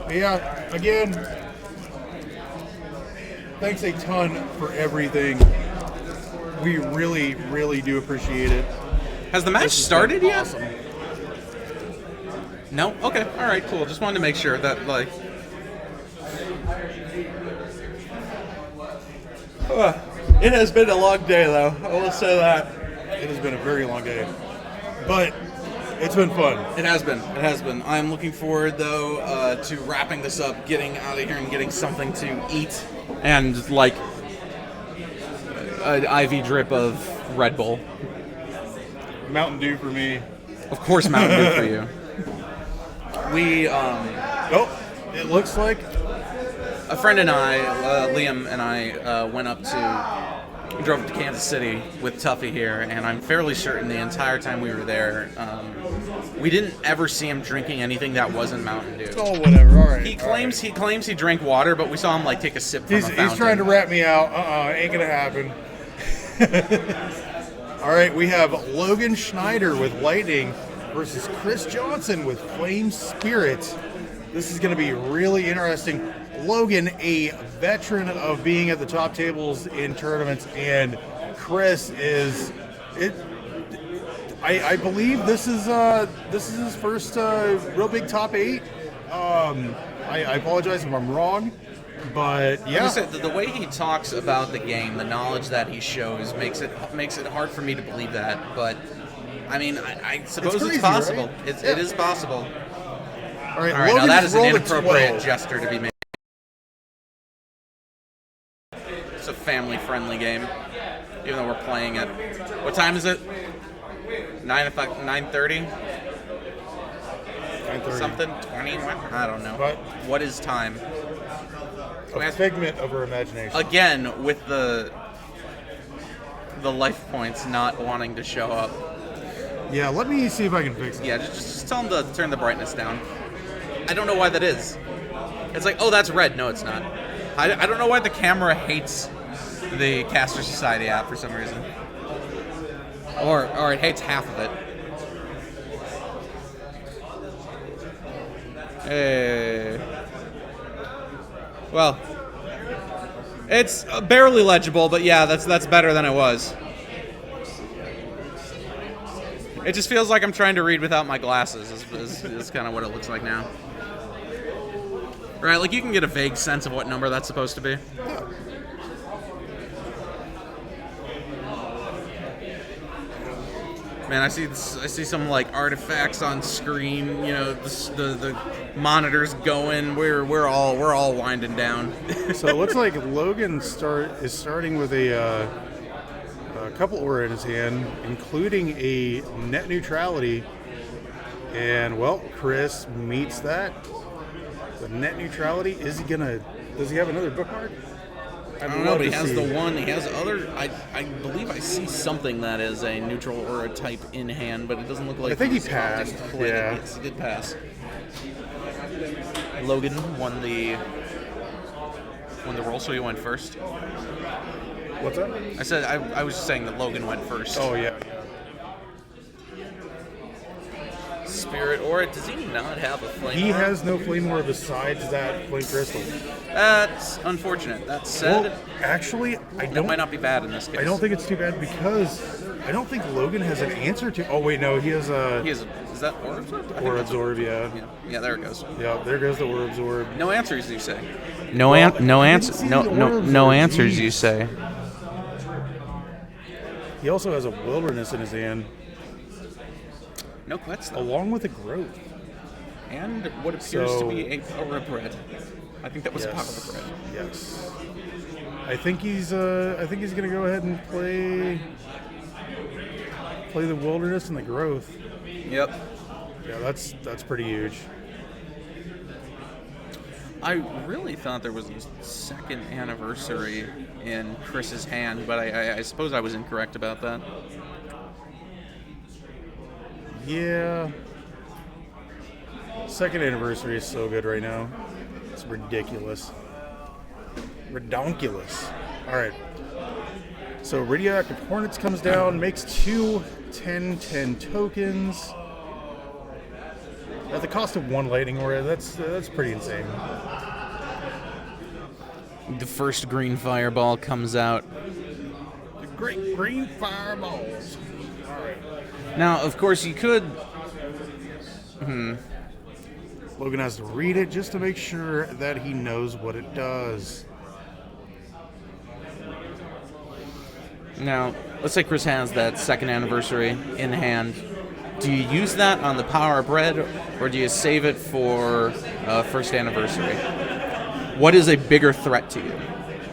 Yeah, again, thanks a ton for everything. We really, really do appreciate it. Has the match started yet? Awesome. No? Okay, alright, cool. Just wanted to make sure that, like... It has been a long day, though. I will say that. It has been a very long day. But it's been fun. It has been. It has been. I'm looking forward, though, to wrapping this up, getting out of here and getting something to eat. And, like, an IV drip of Red Bull. Mountain Dew for me. Of course, Mountain Dew for you. We, Oh, it looks like... A friend and I, Liam and I, we drove to Kansas City with Tuffy here, and I'm fairly certain the entire time we were there, we didn't ever see him drinking anything that wasn't Mountain Dew. Oh, whatever. All right. He claims he drank water, but we saw him like take a sip from a fountain. He's trying to rat me out. Ain't gonna happen. All right, we have Logan Schneider with Lightning versus Chris Johnson with Flame Spirit. This is going to be really interesting. Logan, a veteran of being at the top tables in tournaments, and Chris is it. I believe this is his first real big top 8. I apologize if I'm wrong, but yeah. Like I said, the way he talks about the game, the knowledge that he shows, makes it hard for me to believe that. But I mean, I suppose it's possible. Right? It is possible. All right, now that is an inappropriate gesture to be made. It's a family-friendly game, even though we're playing it. What time is it? 9:30? 9:30. Something? 20? I don't know. What is time? A figment of our imagination. Again, with the life points not wanting to show up. Yeah, let me see if I can fix it. Yeah, just tell them to turn the brightness down. I don't know why that is. It's like, oh, that's red. No, it's not. I don't know why the camera hates the Caster Society app for some reason. Or it hates half of it. Hey. Well, it's barely legible, but yeah, that's better than it was. It just feels like I'm trying to read without my glasses, is kind of what it looks like now. Right, like you can get a vague sense of what number that's supposed to be. Yeah. Man, I see some like artifacts on screen. You know, the monitors going. We're all winding down. So it looks like Logan is starting with a couple aura in his hand, including a net neutrality, and well, Chris meets that. The net neutrality. Does he have another bookmark? I don't know, but he has the one. He has other. I believe I see something that is a neutral aura type in hand, but it doesn't look like. I think he passed. Yeah, yes, he did pass. Logan won the roll, so he went first. What's that? I said I was just saying that Logan went first. Oh yeah. Spirit Aura, does he not have a flame? He aura? has no flame aura besides that flame crystal. That's unfortunate. That said, well, actually, that might not be bad in this case. I don't think it's too bad because I don't think Logan has an answer to. Oh wait, no, he has a. Is that Aura Absorb? Aura Absorb, yeah. Yeah, there it goes. Yeah, there goes the Aura Absorb. No answers, you say? No answers, you say. He also has a Wilderness in his hand. No quets, though. Along with a Growth. And what appears to be a power of red. I think that was a power of red. Yes. I think he's gonna go ahead and play the Wilderness and the Growth. Yep. Yeah, that's pretty huge. I really thought there was a second anniversary in Chris's hand, but I suppose I was incorrect about that. Yeah. Second anniversary is so good right now. It's ridiculous. Redonkulous. All right. So Radioactive Hornets comes down, makes 2 10/10 tokens. At the cost of 1 lightning aura, that's pretty insane. The first green fireball comes out. The great green fireballs. All right. Now, of course, you could... Logan has to read it just to make sure that he knows what it does. Now, let's say Chris has that second anniversary in hand. Do you use that on the Power of Bread, or do you save it for first anniversary? What is a bigger threat to you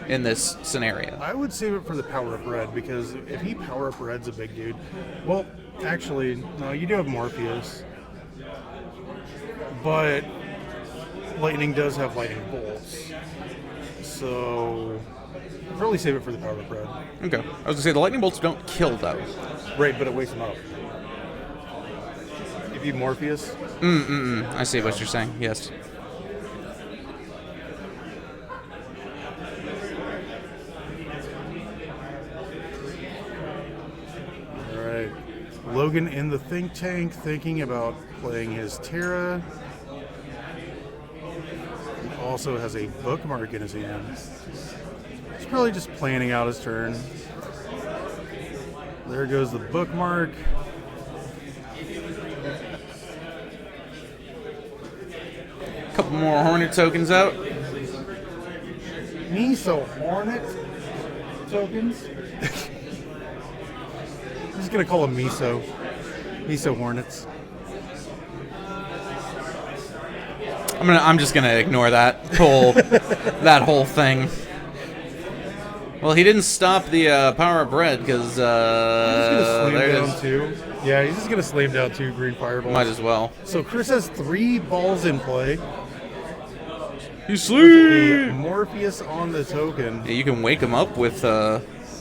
in this scenario? I would save it for the Power of Bread, because if he Power Up Red's a big dude. Well, actually, no, you do have Morpheus. But Lightning does have Lightning Bolts. So, probably save it for the Power of Bread. Okay. I was going to say, the Lightning Bolts don't kill, though. Right, but it wakes him up. If you Morpheus. I see what you're saying, yes. Alright. Logan in the think tank thinking about playing his Terra. He also has a bookmark in his hand. He's probably just planning out his turn. There goes the bookmark. Couple more Hornet tokens out. Miso Hornet tokens. I'm just gonna call them Miso. Miso Hornets. I'm just gonna ignore that whole thing. Well, he didn't stop the Power of Bread because there it is. Yeah, he's just gonna slam down 2 green fireballs. Might as well. So Chris has 3 balls in play. He's sleep. Morpheus on the token. Yeah, you can wake him up with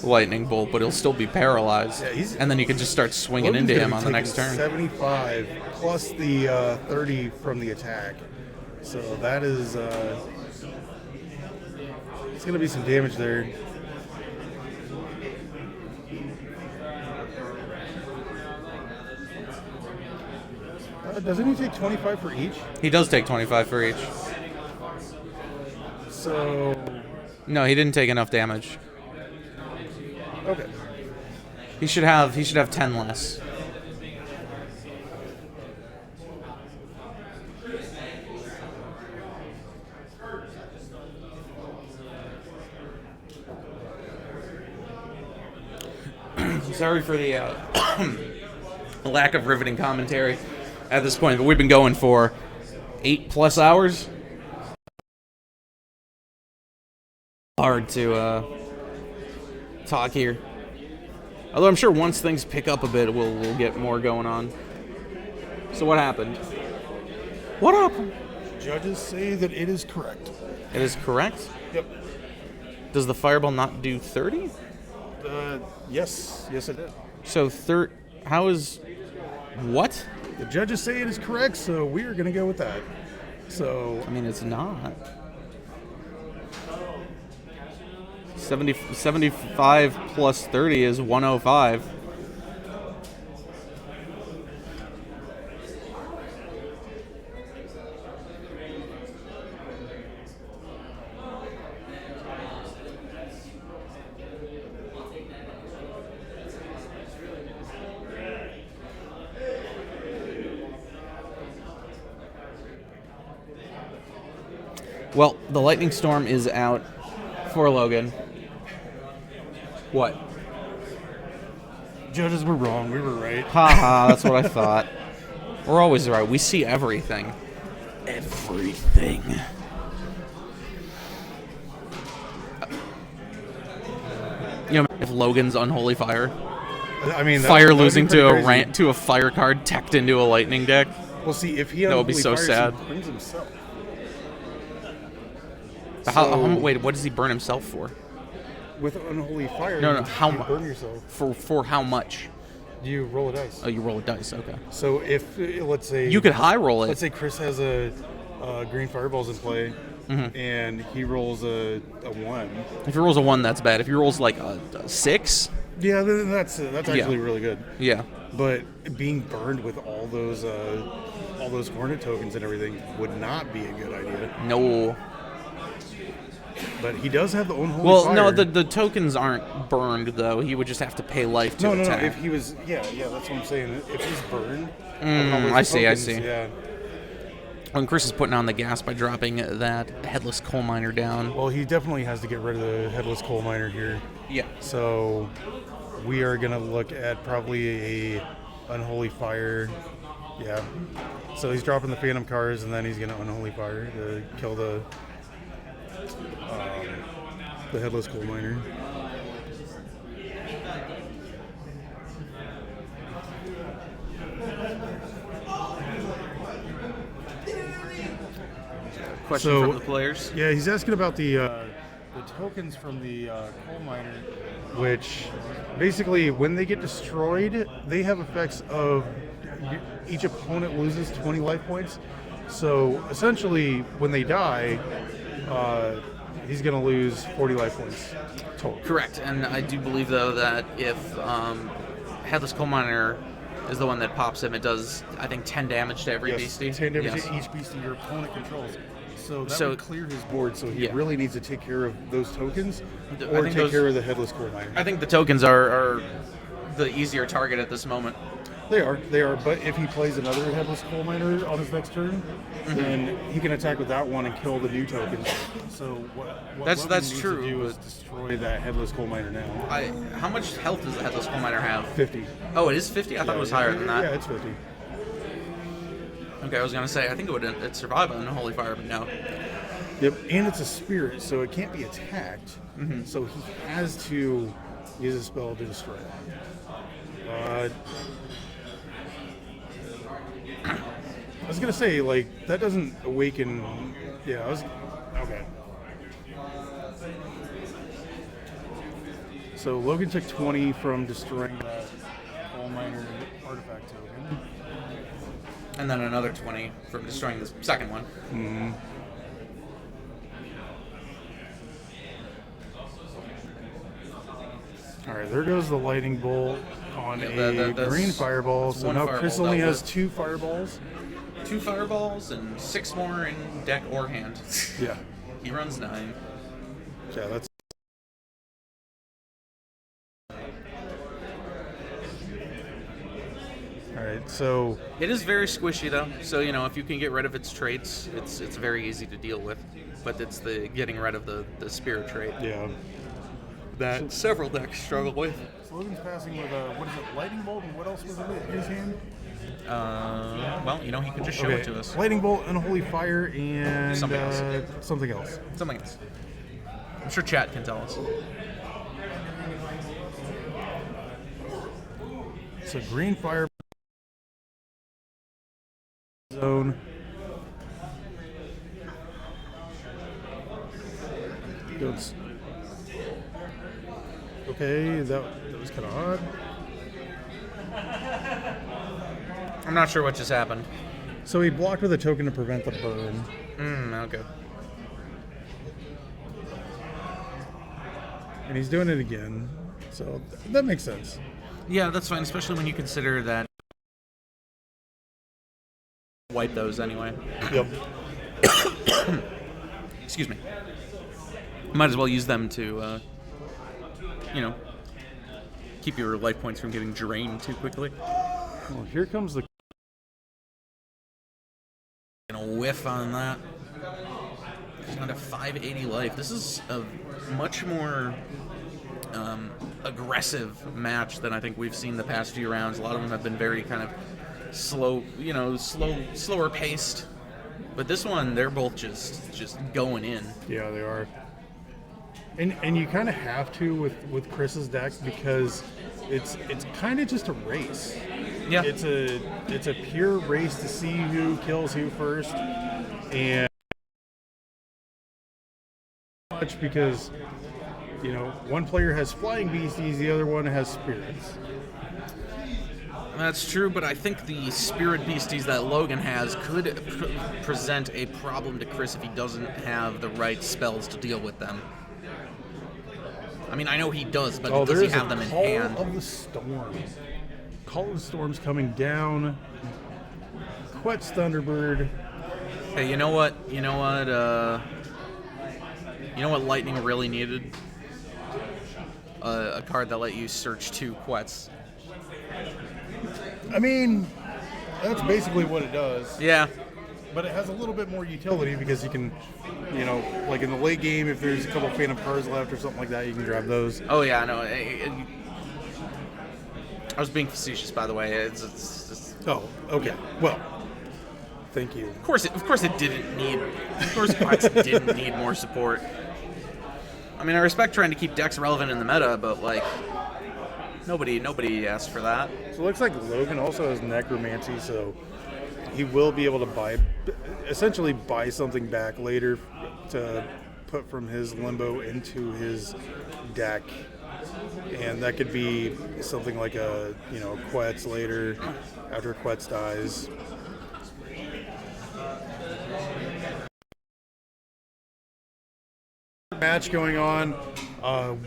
Lightning Bolt, but he'll still be paralyzed. Yeah, and then you can just start swinging Logan's into gonna him be on the next taking turn. 75 plus the 30 from the attack. So that is it's gonna be some damage there. Doesn't he take 25 for each? He does take 25 for each. So No, he didn't take enough damage. okay. He should have 10 less. Sorry for the lack of riveting commentary at this point, but we've been going for 8+ hours. Hard to talk here. Although I'm sure once things pick up a bit, we'll get more going on. So what happened? What happened? Judges say that it is correct. It is correct? Yep. Does the fireball not do 30? Yes it did. So how is... What? The judges say it is correct, so we are gonna go with that. So I mean, it's not. 75 plus 30 is 105. Well, the lightning storm is out for Logan. What? judges were wrong. We were right. Haha, that's what I thought. We're always right. We see everything. Everything. You know, if Logan's Unholy Fire. I mean, Fire losing to a fire card teched into a lightning deck. Well, see, if he That would be so fires, sad. he burns himself. Wait, what does he burn himself for? With unholy fire, No, you how burn much? yourself. For how much? You roll a dice. Oh, you roll a dice. Okay. So if let's say You could high roll it. Let's say Chris has a green fireballs in play, and he rolls a 1. If he rolls a 1, that's bad. If he rolls like a 6, Yeah, that's actually really good. yeah. But being burned with all all those Hornet tokens and everything would not be a good idea. No. But he does have the Unholy Well, Fire. no, the tokens aren't burned, though. He would just have to pay life to attack. No. If he was, yeah, that's what I'm saying. If he's burned, I see. Yeah. When Chris is putting on the gas by dropping that Headless Coal Miner down. Well, he definitely has to get rid of the Headless Coal Miner here. Yeah. So we are gonna look at probably a Unholy Fire. Yeah. So he's dropping the Phantom Cars, and then he's gonna Unholy Fire to kill the Headless Coal Miner. Question from the players. Yeah, he's asking about the tokens from the coal miner, which basically when they get destroyed, they have effects of each opponent loses 20 life points. So essentially, when they die, he's going to lose 40 life points total. Correct, and I do believe though that if Headless Coal Miner is the one that pops him, it does, I think, 10 damage to every beastie. 10 damage to each beastie your opponent controls. So that would clear his board, so he really needs to take care of those tokens or take care of the Headless Coal Miner. I think the tokens are the easier target at this moment. They are, but if he plays another Headless Coal Miner on his next turn, then he can attack with that one and kill the new tokens. So what that's true. To do is destroy that Headless Coal Miner now. How much health does the Headless Coal Miner have? 50. Oh, it is 50? I thought it was higher than that. Yeah, it's 50. Okay, I was going to say, I think it'd survive on Holy Fire, but no. Yep, and it's a spirit, so it can't be attacked. So he has to use a spell to destroy it. I was going to say, like, that doesn't awaken... Yeah, okay. So Logan took 20 from destroying that Coal Miner artifact token. And then another 20 from destroying the second one. Mm-hmm. Alright, there goes the lightning bolt on a green fireball. So now Chris only has 2 fireballs. 2 fireballs and 6 more in deck or hand. Yeah. He runs 9. Yeah, that's... Alright, so... It is very squishy, though. So, if you can get rid of its traits, it's very easy to deal with. But it's the getting rid of the spirit trait. Yeah. That several decks struggle with. So Logan's passing with a, what is it, lightning bolt, and what else was in his hand? Well, he can just show it to us. Lightning bolt, Unholy Fire, and Something else. Something else. Something else. I'm sure chat can tell us. So green fire zone. Goes. Okay, that was kind of odd. I'm not sure what just happened. So he blocked with a token to prevent the burn. Okay. And he's doing it again. So that makes sense. Yeah, that's fine, especially when you consider that wipe those anyway. Yep. Excuse me. Might as well use them to, keep your life points from getting drained too quickly. Well, here comes the... Gonna whiff on that. He's down to 580 life. This is a much more aggressive match than I think we've seen the past few rounds. A lot of them have been very kind of slow, slower paced. But this one, they're both just going in. Yeah, they are. And you kind of have to with Chris's deck because it's kind of just a race. Yeah. It's a pure race to see who kills who first, and much because one player has flying beasties, the other one has spirits. That's true, but I think the spirit beasties that Logan has could present a problem to Chris if he doesn't have the right spells to deal with them. I mean, I know he does, but does he have them in hand? Call of the Storm. Call of the Storm's coming down Quetz Thunderbird. Hey, you know what? You know what Lightning really needed? A card that let you search 2 Quetz. I mean, that's basically what it does. Yeah. But it has a little bit more utility because you can, you know, like in the late game, if there's a couple Phantom cards left or something like that, you can grab those. Oh yeah, no. I was being facetious, by the way. It's Oh, okay. Well, thank you. Of course, it didn't need. Of course, Quetz didn't need more support. I mean, I respect trying to keep decks relevant in the meta, but like, nobody asked for that. So it looks like Logan also has Necromancy, so he will be able to essentially buy something back later to put from his limbo into his deck. And that could be something like a, you know, Quetz later, after Quetz dies. Match going on.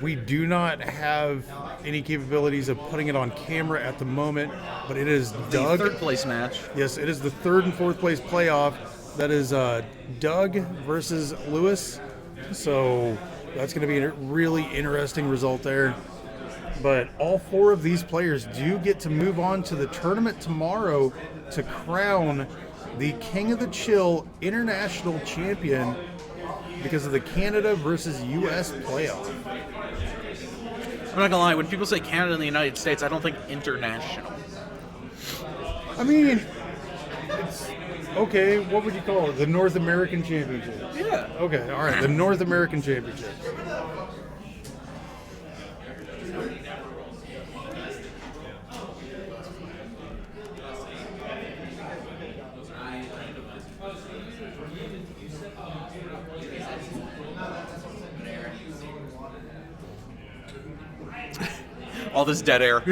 We do not have any capabilities of putting it on camera at the moment, but it is Doug. The 3rd place match. Yes, it is the 3rd and 4th place playoff. That is Doug versus Lewis. So that's going to be a really interesting result there. But all 4 of these players do get to move on to the tournament tomorrow to crown the King of the Chill International Champion because of the Canada versus U.S. playoff. I'm not gonna lie, when people say Canada and the United States, I don't think international. I mean, it's okay. What would you call it? The North American Championship. Yeah. Okay. All right. The North American Championship. All this dead air.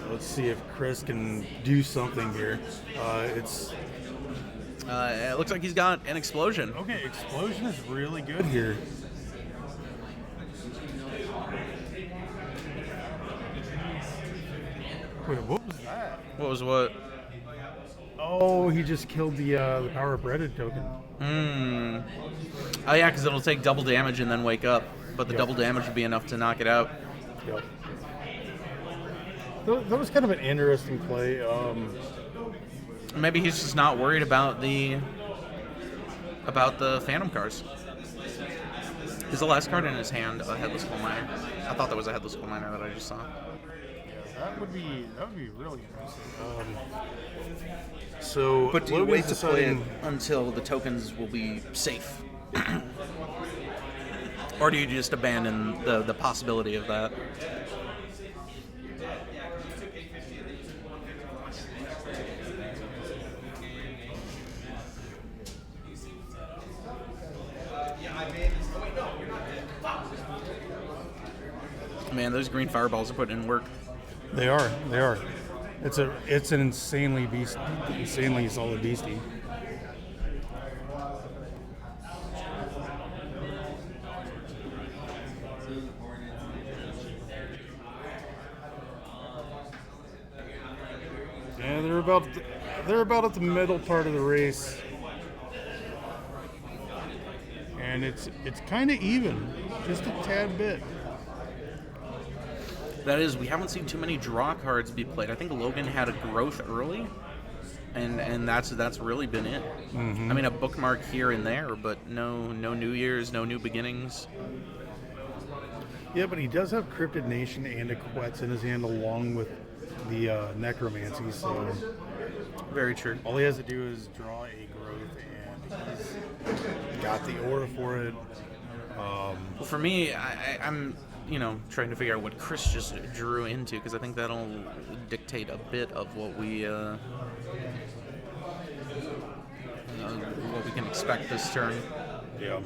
Let's see if Chris can do something here. It looks like he's got an explosion. Okay, explosion is really good here. Wait, what was that? What was what? Oh, he just killed the power of breaded token. Oh yeah, because it'll take double damage and then wake up. But the Yep. double damage would be enough to knock it out. Yep. That was kind of an interesting play. Maybe he's just not worried about the Phantom cards. Is the last card in his hand a Headless Coal Miner? I thought that was a Headless Coal Miner that I just saw. That would be really interesting. So, But do you Logan's wait to play it deciding- until the tokens will be safe? Or do you just abandon the possibility of that? Man, those green fireballs are putting in work. They are. It's an insanely solid beastie. Yeah, they're about at the middle part of the race, and it's kind of even, just a tad bit. That is, we haven't seen too many draw cards be played. I think Logan had a growth early, and that's really been it. Mm-hmm. I mean, a bookmark here and there, but no New Year's, no new beginnings. Yeah, but he does have Cryptid Nation and a Quetz in his hand along with the Necromancy, so Very true. all he has to do is draw a growth, and he's got the aura for it. Well, for me, I'm trying to figure out what Chris just drew into, because I think that'll dictate a bit of what we can expect this turn. Yeah.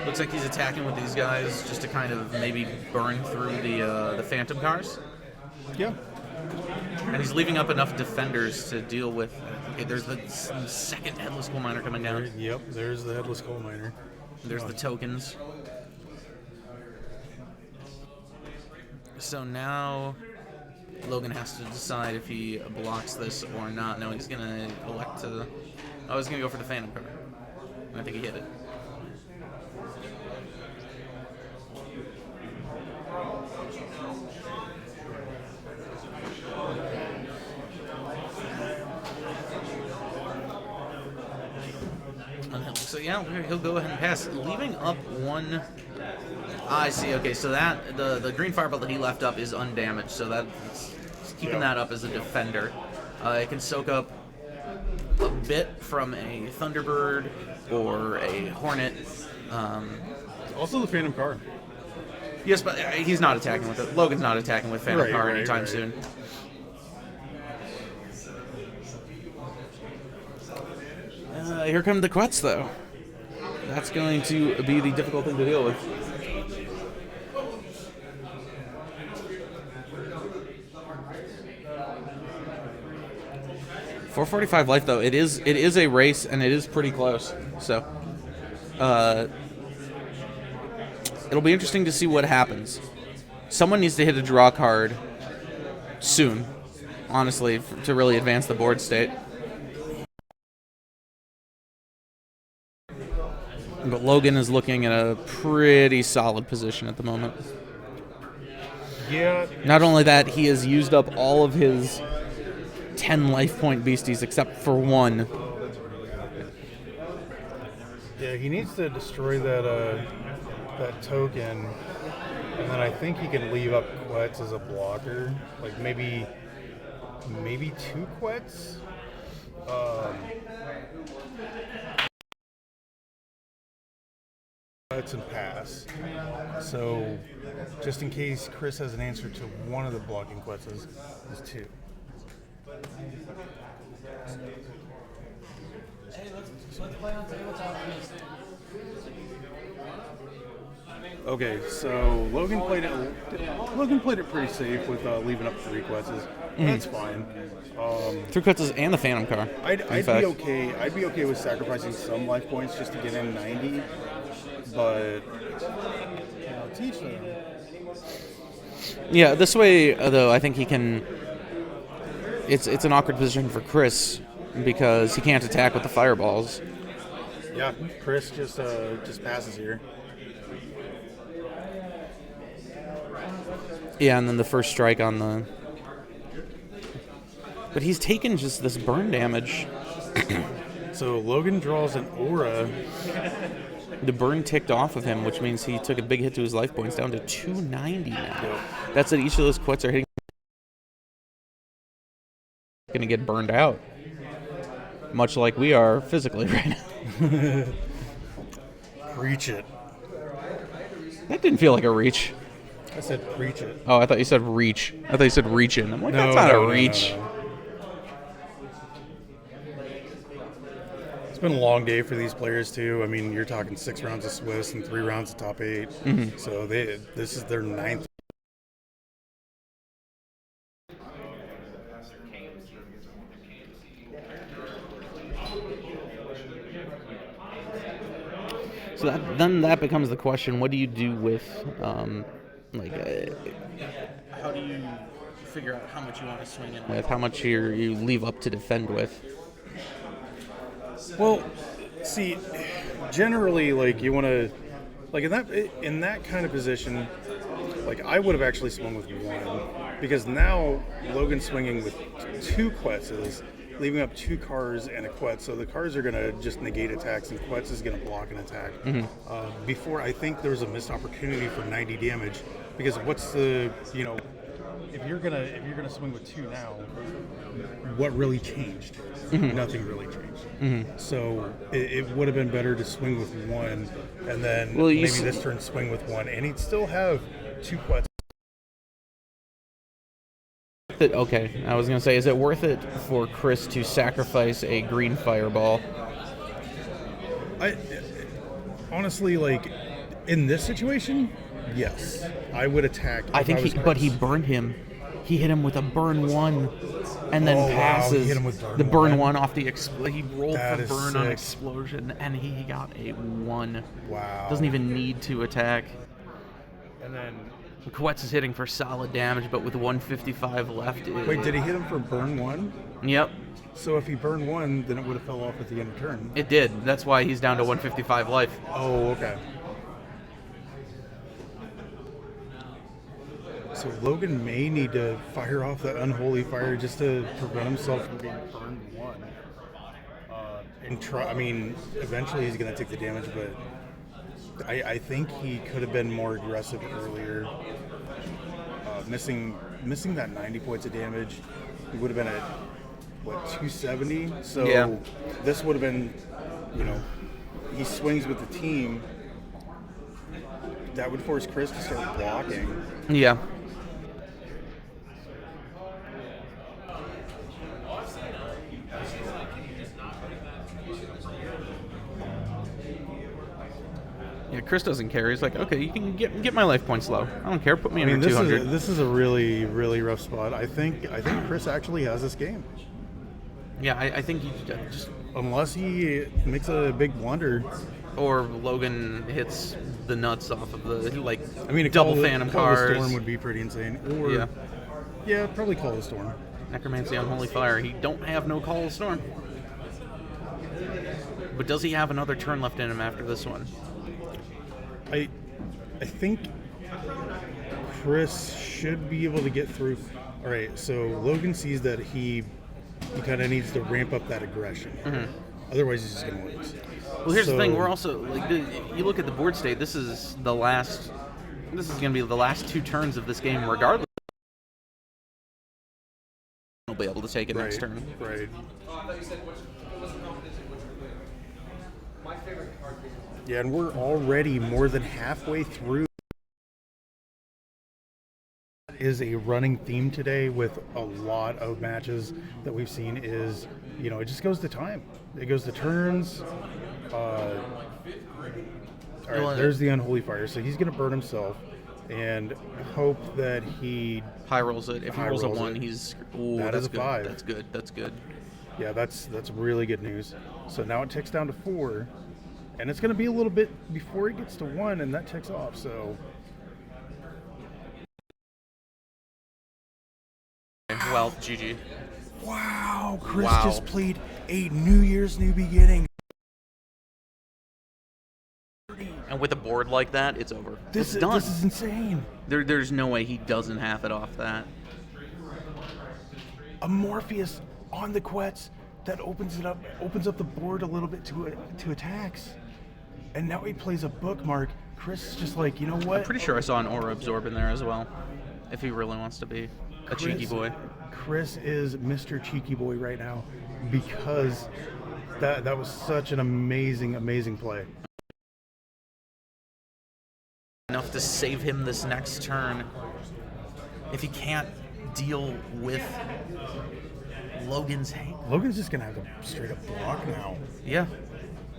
Looks like he's attacking with these guys just to kind of maybe burn through the Phantom cars. Yeah. And he's leaving up enough defenders to deal with. Okay, there's the second Headless Coal Miner coming down. Yep, there's the Headless Coal Miner. There's the tokens. So now Logan has to decide if he blocks this or not. No, he's gonna elect to. Oh, he's gonna go for the Phantom card. And I think he hit it. So yeah, he'll go ahead and pass, leaving up one. I see. Okay, so that the green fireball that he left up is undamaged, so that's keeping that up as a defender. It can soak up a bit from a Thunderbird or a Hornet. Also the Phantom card. Yes, but he's not attacking with it. Logan's not attacking with Phantom card anytime soon. Here come the Quets, though. That's going to be the difficult thing to deal with. .445 life, though. It is a race, and it is pretty close. So, it'll be interesting to see what happens. Someone needs to hit a draw card soon, honestly, to really advance the board state. But Logan is looking at a pretty solid position at the moment. Yeah. Not only that, he has used up all of his 10 life point beasties except for one. Yeah, he needs to destroy that that token, and then I think he can leave up Quets as a blocker. Like maybe 2 Quets. And pass. So, just in case Chris has an answer to one of the blocking Quetzes, is 2. Hey, let's play on tabletop. Okay, so Logan played it pretty safe with leaving up 3 Quetzes. That's fine. 3 Quetzes and the Phantom card. I'd be okay. I'd be okay with sacrificing some life points just to get in 90. But teach them. Yeah, this way though, I think he can. It's an awkward position for Chris because he can't attack with the fireballs. Yeah, Chris just passes here. Yeah, and then the first strike on the. But he's taken just this burn damage. So Logan draws an aura. The burn ticked off of him, which means he took a big hit to his life points, down to 290 now. That's it. Each of those Quets are hitting. Going to get burned out, much like we are physically right now. Preach it. That didn't feel like a reach. I said preach it. Oh, I thought you said reach. I thought you said reach in. I'm like, that's not a reach. No. It's been a long day for these players too. I mean, you're talking 6 rounds of Swiss and 3 rounds of top 8. Mm-hmm. So this is their 9th. So then that becomes the question: what do you do with, how do you figure out how much you want to swing in with, how much you leave up to defend with? Well, see, generally, like you want to, like in that kind of position, like I would have actually swung with 1 because now Logan's swinging with 2 Quetzes, leaving up 2 cars and a Quetz. So the cars are gonna just negate attacks, and Quetz is gonna block an attack. Mm-hmm. Before, I think there was a missed opportunity for 90 damage because what's the if you're gonna swing with 2 now, what really changed? Mm-hmm. Nothing really changed. Mm-hmm. So it would have been better to swing with 1, and then maybe this turn swing with 1, and he'd still have 2 Quets. Okay, I was gonna say, is it worth it for Chris to sacrifice a green fireball? I honestly, like in this situation, yes, I would attack. I think he burned him. He hit him with a burn 1, and then passes. Wow, he hit him with burn the burn 1 off the he rolled that for burn sick. on explosion, and he got a 1. Wow. Doesn't even need to attack. And then Quetz is hitting for solid damage, but with 155 left. Wait, did he hit him for burn 1? Yep. So if he burned 1, then it would have fell off at the end of turn. It did. That's why he's down to 155 life. Oh, okay. So Logan may need to fire off that unholy fire just to prevent himself from being burned 1. And try. I mean, eventually he's going to take the damage, but I think he could have been more aggressive earlier. Missing that 90 points of damage, he would have been at, what, 270? So yeah. This would have been, he swings with the team. That would force Chris to start blocking. Yeah. Yeah, Chris doesn't care. He's like, okay, you can get my life points low. I don't care. Put me in 200. This is a really, really rough spot. I think Chris actually has this game. Yeah, I think he just... Unless he makes a big blunder. Or Logan hits the nuts off of the, a double Phantom call cards. The Storm would be pretty insane. Or, yeah, probably Call the Storm. Necromancy on Holy Fire. He don't have no Call the Storm. But does he have another turn left in him after this one? I think Chris should be able to get through. All right, so Logan sees that he kind of needs to ramp up that aggression. Mm-hmm. Otherwise, he's just going to lose. Well, here's the thing. We're also you look at the board state. This is going to be the last 2 turns of this game, regardless. He'll be able to take it next turn. Right. Yeah, and we're already more than halfway through. Is a running theme today with a lot of matches that we've seen is, it just goes to time. It goes to turns. All right, there's the Unholy Fire. So he's going to burn himself and hope that he high rolls it. If he rolls a 1, he's... Ooh, that's a good. 5. That's good. That's good. Yeah, that's really good news. So now it ticks down to 4. And it's going to be a little bit before it gets to 1, and that ticks off, so... Well, GG. Wow, Chris just played a New Year's New Beginning. And with a board like that, it's over. It's done. This is insane. There's no way he doesn't half it off that. A Morpheus on the Quetz that opens up the board a little bit to attacks. And now he plays a bookmark. Chris is just like, you know what? I'm pretty sure I saw an Aura Absorb in there as well, if he really wants to be a cheeky boy. Chris is Mr. Cheeky Boy right now because that was such an amazing, amazing play. Enough to save him this next turn. If he can't deal with Logan's hate. Logan's just going to have to straight up block now. Yeah.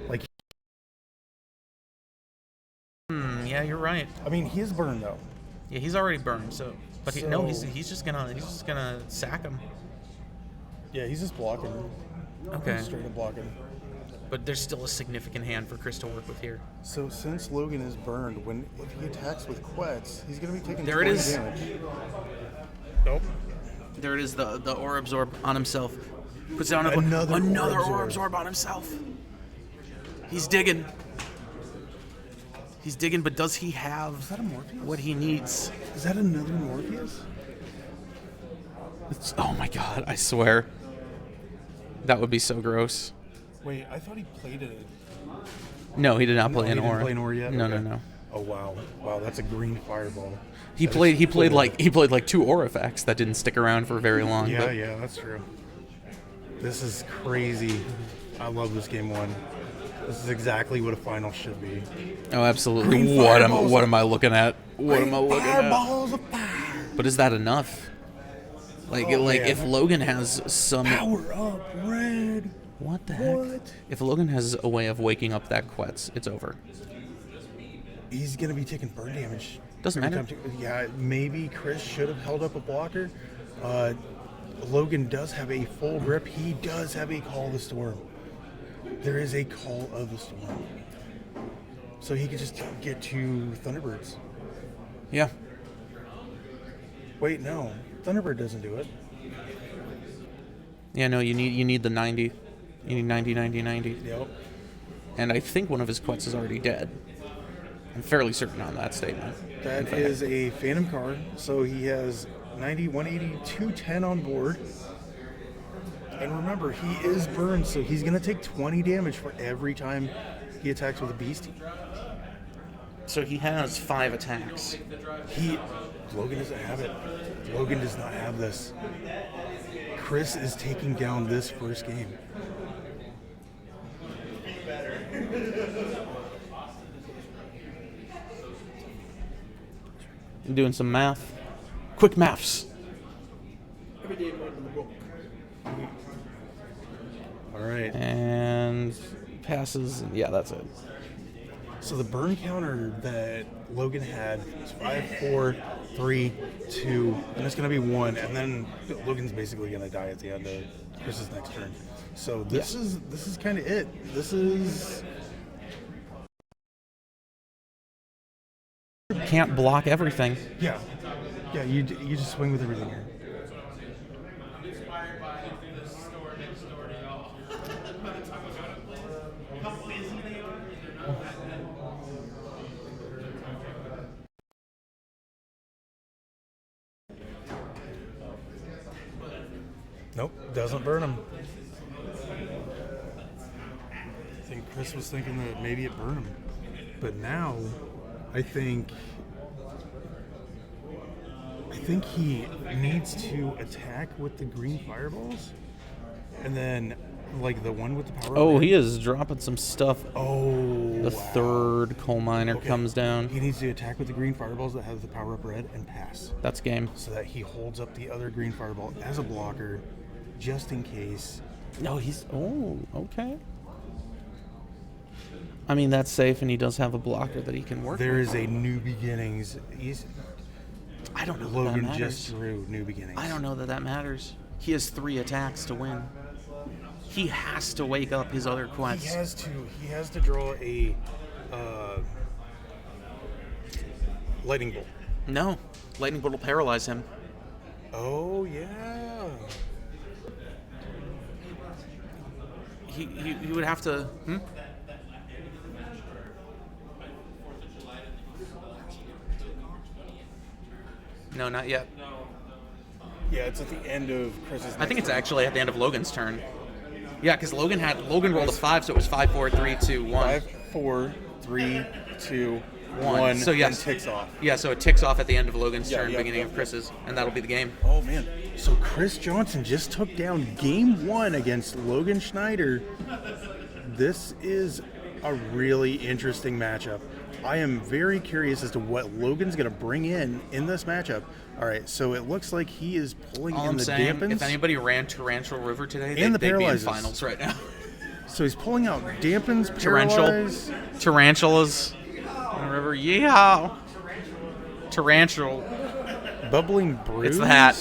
Like. Yeah, you're right. I mean, he is burned though. Yeah, he's already burned. But he's just gonna sack him. Yeah, he's just blocking. Okay. Straight up blocking. But there's still a significant hand for Chris to work with here. So since Logan is burned, if he attacks with Quetz, he's gonna be taking there 20 it is. damage. Nope. There it is. The Aura Absorb on himself. Puts down another Aura Absorb on himself. He's digging. He's digging, but does he have what he needs? Is that another Morpheus? Oh my god, I swear. That would be so gross. Wait, I thought he played it. No, he did not play an Aura. Didn't play an Aura yet? No, okay. No. Oh wow. Wow, that's a green fireball. He played like 2 Aura effects that didn't stick around for very long. Yeah, that's true. This is crazy. I love this game 1. This is exactly what a final should be. Oh, absolutely. What am I looking at? What am I looking fireballs at? Of fire. But is that enough? If Logan has some power up, red. What the heck? If Logan has a way of waking up that Quetz, it's over. He's gonna be taking burn damage. Doesn't matter. Yeah, maybe Chris should have held up a blocker. Logan does have a full grip. He does have a Call of the Storm. There is a Call of the Storm. So he could just get 2 Thunderbirds. Yeah. Wait, no. Thunderbird doesn't do it. Yeah, no, you need the 90. You need 90, 90, 90. Yep. And I think one of his quets is already dead. I'm fairly certain on that statement. That is a Phantom card, so he has 90, 180, 210 on board. And remember, he is burned, so he's going to take 20 damage for every time he attacks with a beastie. So he has 5 attacks. Logan doesn't have it. Logan does not have this. Chris is taking down this first game. I'm doing some math. Quick maths. All right. And passes. Yeah, that's it. So the burn counter that Logan had was 5, 4, 3, 2, and it's going to be 1, and then Logan's basically going to die at the end of Chris's next turn. So this is kind of it. This is Can't block everything. yeah. You just swing with everything here. Nope, doesn't burn him. I think Chris was thinking that maybe it burned him. But now, I think he needs to attack with the green fireballs. And then, like, the one with the power. Oh, he is dropping some stuff. Oh, The third coal miner Okay. comes down. He needs to attack with the green fireballs that have the power up red and pass. That's game. So that he holds up the other green fireball as a blocker, just in case. No, he's... Oh, okay. I mean, that's safe, and he does have a blocker that he can work There with. is a new beginnings. I don't know that Logan matters. just drew new beginnings. I don't know that matters. He has 3 attacks to win. He has to wake up his other quets. He has to draw a lightning bolt. No. Lightning Bolt will paralyze him. Oh yeah. He would have to... No, not yet. Yeah, it's at the end of Chris's. I think it's actually at the end of Logan's turn. Yeah, because Logan rolled a 5, so it was 5, 4, 3, 2, 1. 5, 4, 3, 2, 1. So yes, and ticks off. Yeah, so it ticks off at the end of Logan's turn, yeah, beginning yeah. of Chris's, and that'll be the game. Oh man. So Chris Johnson just took down game 1 against Logan Schneider. This is a really interesting matchup. I am very curious as to what Logan's going to bring in this matchup. All right, so it looks like he is pulling All in I'm the saying, dampens. if anybody ran Torrential River today, And the they'd be in paralyzes. finals right now. So he's pulling out dampens, Torrential. paralyze. Tarantulas. River, yeah. Torrential. Bubbling Bruise. It's the hat.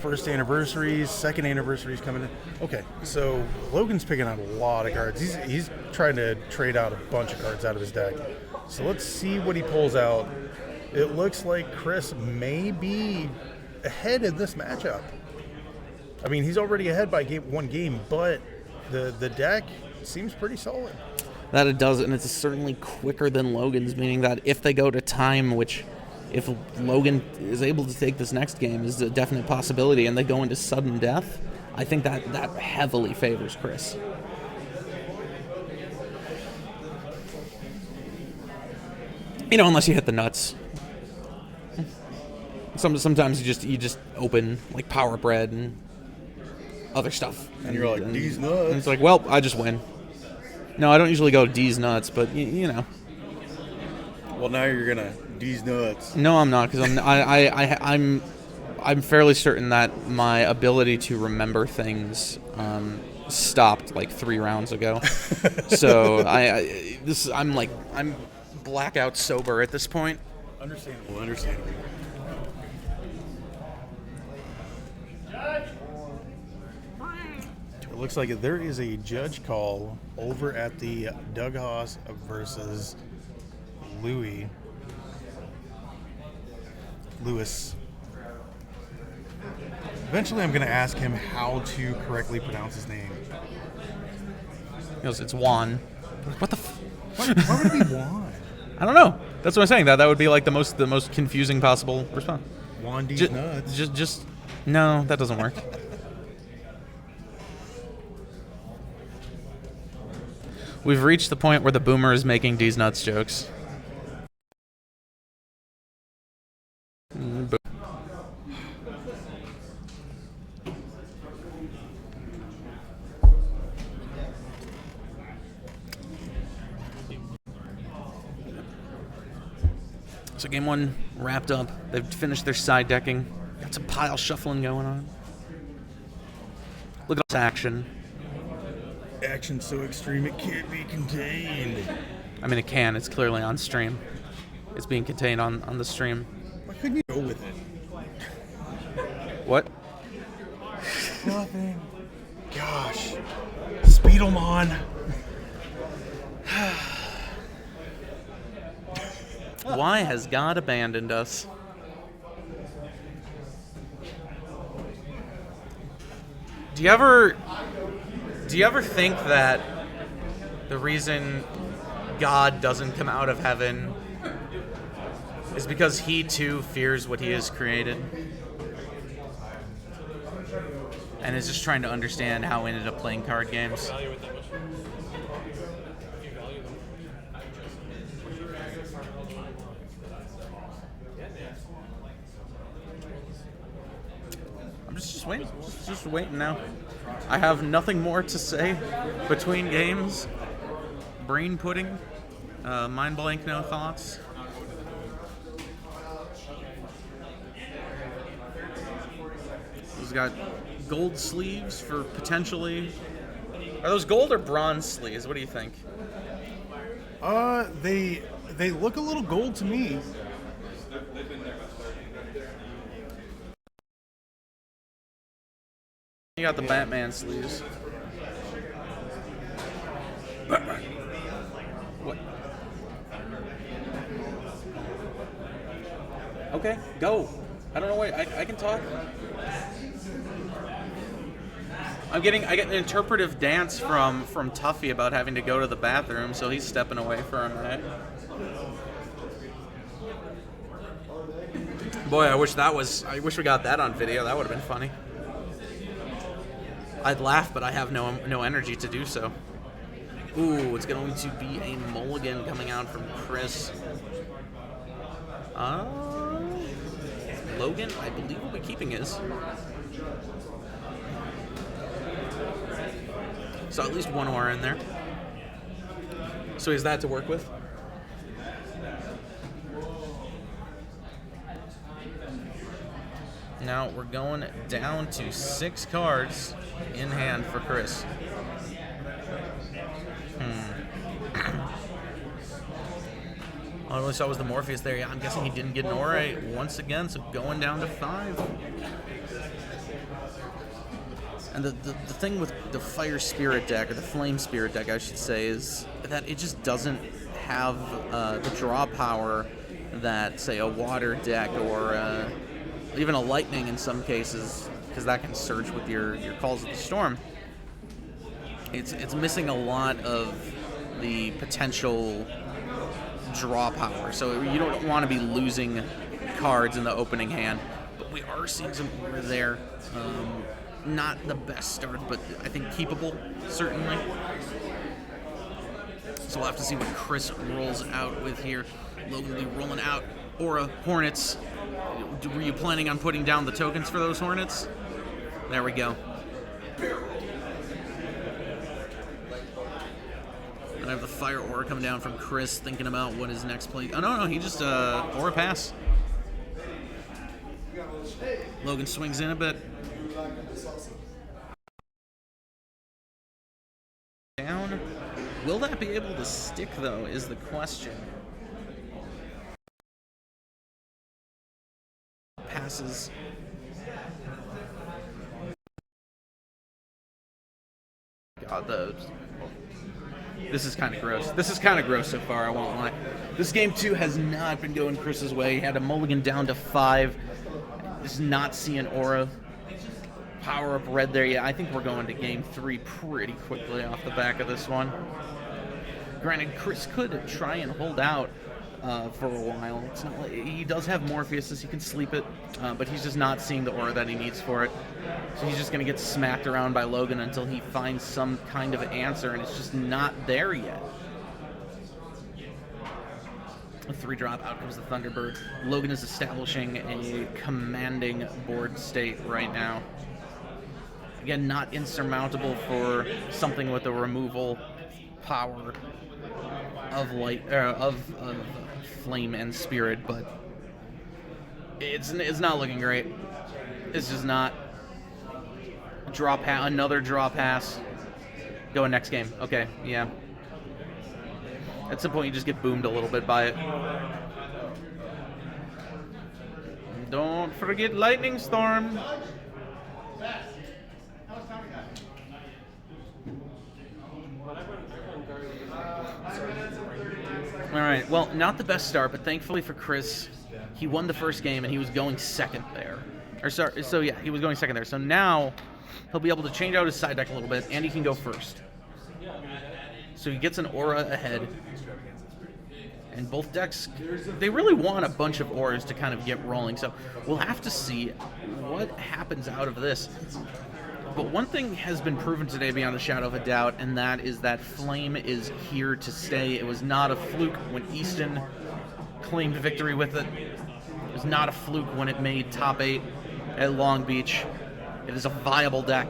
First anniversaries, second anniversaries coming in. Okay, so Logan's picking out a lot of cards. He's trying to trade out a bunch of cards out of his deck. So let's see what he pulls out. It looks like Chris may be ahead in this matchup. I mean, he's already ahead by one game, but the deck seems pretty solid. That it does, and it's certainly quicker than Logan's, meaning that if they go to time, which if Logan is able to take this next game is a definite possibility, and they go into sudden death, I think that heavily favors Chris. You know, unless you hit the nuts. Sometimes you just open like Power Bread and other stuff, And you're like, D's nuts. And it's like, well, I just win. No, I don't usually go D's nuts, but you know. Well, now you're gonna D's nuts. No, I'm not, because I'm fairly certain that my ability to remember things stopped like 3 rounds ago. So I'm blackout sober at this point. Understandable. It looks like there is a judge call over at the Doug Haas versus Louis. Lewis. Eventually, I'm going to ask him how to correctly pronounce his name. He goes, it's Juan. What the? Why would it be Juan? I don't know. That's what I'm saying. That would be like the most confusing possible response. Juan D's nuts. Just no, that doesn't work. We've reached the point where the boomer is making D's nuts jokes. So game one wrapped up. They've finished their side decking. Got some pile shuffling going on. Look at this action. Action so extreme it can't be contained. I mean, it can. It's clearly on stream. It's being contained on the stream. Why couldn't you go with it? What? Nothing. Gosh. Speedelmon. Why has God abandoned us? Do you ever think that the reason God doesn't come out of heaven is because he too fears what he has created? And is just trying to understand how he ended up playing card games? I'm just waiting now. I have nothing more to say between games. Brain pudding, mind blank, no thoughts. He's got gold sleeves for potentially. Are those gold or bronze sleeves? What do you think? They look a little gold to me. You got the Batman sleeves. What? Okay, go. I don't know why. I can talk. I get an interpretive dance from Tuffy about having to go to the bathroom, so he's stepping away for a minute. Boy, I wish we got that on video. That would have been funny. I'd laugh, but I have no energy to do so. Ooh, it's going to be a mulligan coming out from Chris. Logan, I believe, will be keeping his. So at least one aura in there. So he has that to work with. Now we're going down to 6 cards in hand for Chris. All I really saw was the Morpheus there. Yeah, I'm guessing he didn't get an aura once again, so going down to 5. And the thing with the Fire Spirit deck, or the Flame Spirit deck, I should say, is that it just doesn't have the draw power that, say, a Water deck or even a Lightning in some cases, because that can surge with your Calls of the Storm. It's missing a lot of the potential draw power, so you don't want to be losing cards in the opening hand. But we are seeing some aura there. Not the best start, but I think keepable, certainly. So we'll have to see what Chris rolls out with here. Logan will be rolling out Aura Hornets. Were you planning on putting down the tokens for those Hornets? There we go. And I have the Fire Aura coming down from Chris, thinking about what his next play. Oh, no, he just Aura pass. Logan swings in a bit. Down. Will that be able to stick, though, is the question. Passes. God, This is kind of gross. This is kind of gross so far, I won't lie. This game 2 has not been going Chris's way. He had a mulligan down to 5. Does not see an aura. Power up red there. Yeah, I think we're going to game 3 pretty quickly off the back of this one. Granted, Chris could try and hold out for a while. It's not like, he does have Morpheus, he can sleep it, but he's just not seeing the aura that he needs for it. So he's just going to get smacked around by Logan until he finds some kind of answer, and it's just not there yet. A 3-drop, out comes the Thunderbird. Logan is establishing a commanding board state right now. Again, not insurmountable for something with a removal power of light, of flame and spirit, but it's not looking great. It's just not. Another draw pass. Going next game. Okay, yeah. At some point, you just get boomed a little bit by it. Don't forget Lightning Storm. All right, well, not the best start, but thankfully for Chris, he won the first game and he was going second there. He was going second there. So now he'll be able to change out his side deck a little bit, and he can go first. So he gets an aura ahead. And both decks, they really want a bunch of auras to kind of get rolling. So we'll have to see what happens out of this. But one thing has been proven today beyond a shadow of a doubt, and that is that Flame is here to stay. It was not a fluke when Easton claimed victory with it. It was not a fluke when it made top 8 at Long Beach. It is a viable deck.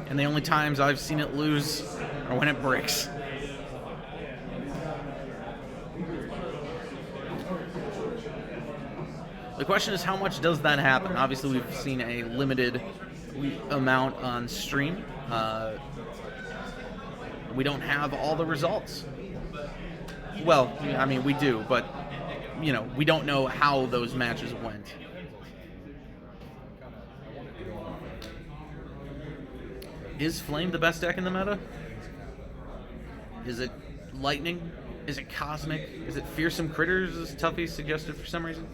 And the only times I've seen it lose are when it breaks. The question is, how much does that happen? Obviously, we've seen a limited amount on stream. We don't have all the results. Well, I mean, we do, but, you know, we don't know how those matches went. Is Flame the best deck in the meta? Is it Lightning? Is it Cosmic? Is it Fearsome Critters, as Tuffy suggested for some reason?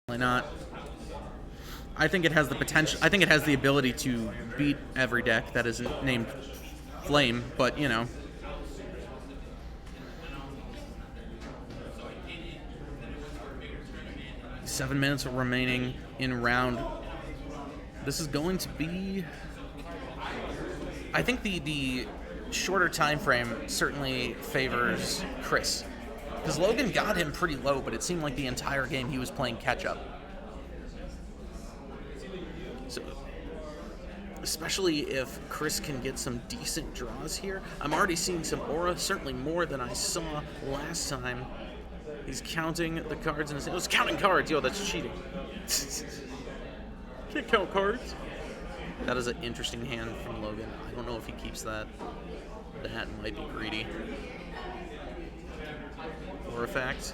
Not. I think it has the potential. I think it has the ability to beat every deck that isn't named Flame, but you know. Seven minutes remaining in round. This is going to be. I think the shorter time frame certainly favors Chris. Because Logan got him pretty low, but it seemed like the entire game he was playing catch-up. So, especially if Chris can get some decent draws here. I'm already seeing some aura, certainly more than I saw last time. He's counting the cards in his hand. Oh, it's counting cards! Yo, that's cheating. Can't count cards. That is an interesting hand from Logan. I don't know if he keeps that. That might be greedy. Artifact.